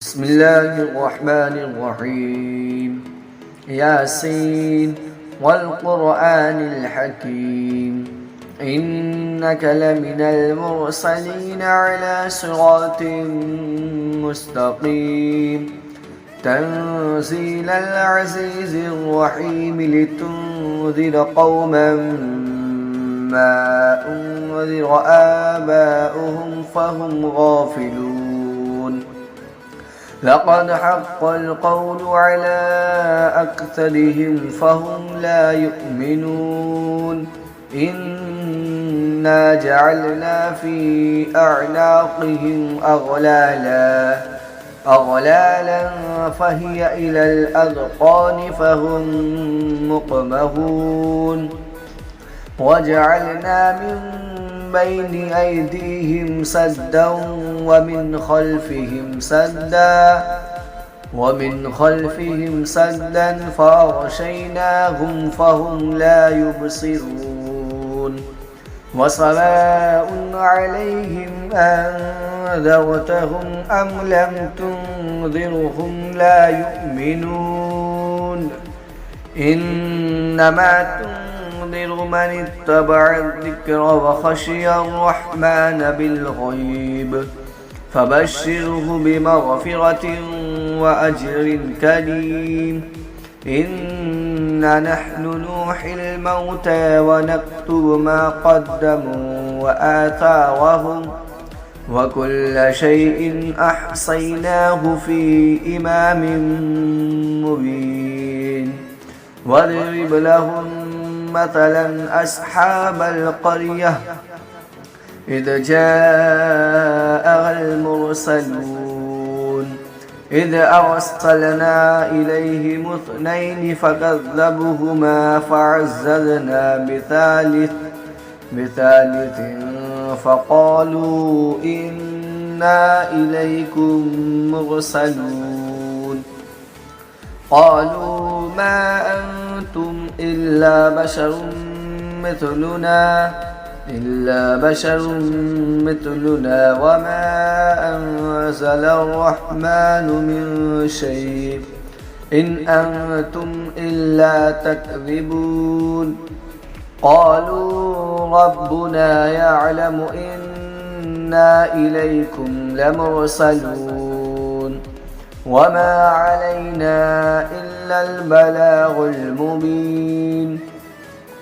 بسم الله الرحمن الرحيم. ياسين والقرآن الحكيم إنك لمن المرسلين على صراط مستقيم تنزيل العزيز الرحيم لتنذر قوما ما أنذر آباؤهم فهم غافلون. لقد حق القول على أكثرهم فهم لا يؤمنون. إنا جعلنا في أعناقهم أغلالا فهي إلى الأذقان فهم مقمهون. وجعلنا من بين أيديهم سدا ومن خلفهم سدا فأغشيناهم فهم لا يبصرون. وسواء عليهم أنذرتهم أم لم تنذرهم لا يؤمنون. إنما تنذر من اتبع الذكر وخشي الرحمن بالغيب فبشره بمغفرة وأجر كريم. إنا نحن نوحي الموتى ونكتب ما قدموا وآثارهم وكل شيء أحصيناه في إمام مبين. واضرب لهم مثلا أصحاب القرية إذ جاءها المرسلون إذ أرسلنا إليهم اثنين فكذبوهما فعززنا بثالث فقالوا إنا إليكم مرسلون. قالوا ما أنتم إلا بشر مثلنا وما أنزل الرحمن من شيء إن أنتم إلا تكذبون. قالوا ربنا يعلم إنا إليكم لمرسلون وما علينا إلا البلاغ المبين.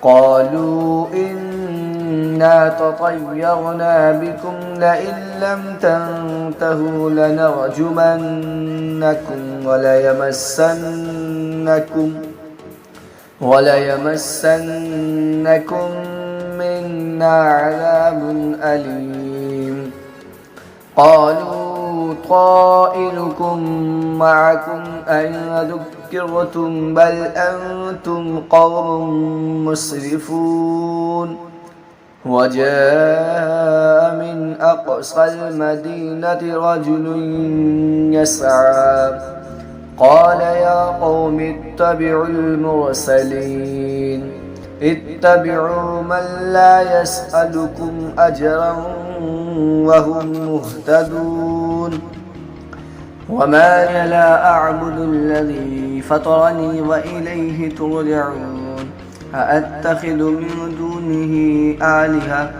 قالوا إنا تطيرنا بكم لئن لم تنتهوا لنرجمنكم وليمسنكم منا عذاب أليم. قالوا طائركم معكم أن ذكرتم بل أنتم قوم مسرفون. وجاء من أقصى المدينة رجل يسعى قال يا قوم اتبعوا المرسلين اتبعوا من لا يسألكم أجرا وهم مهتدون. وما لي لا أعبد الذي فطرني وإليه ترجعون. أأتخذ من دونه آلهة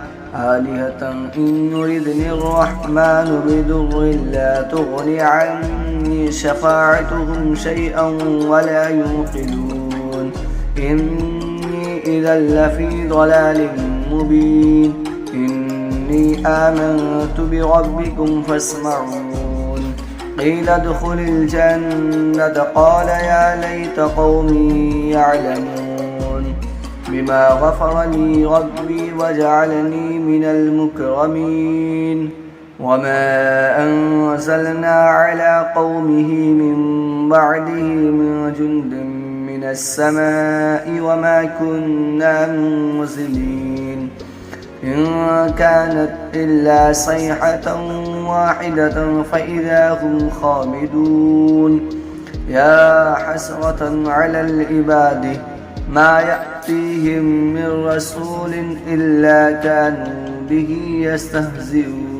إن يردني الرحمن بضر لا تغني عني شفاعتهم شيئا ولا ينقذون. إني إذا لفي ضلال مبين. إني آمنت بربكم فاسمعون. قيل ادخل الجنة قال يا ليت قومي يعلمون بما غفر لي ربي وجعلني من المكرمين. وما أنزلنا على قومه من بعده من جند من السماء وما كنا منزلين. إن كانت إلا صيحة واحدة فإذا هم خامدون. يا حسرة على العباد ما يأتيهم من رسول إلا كانوا به يستهزئون.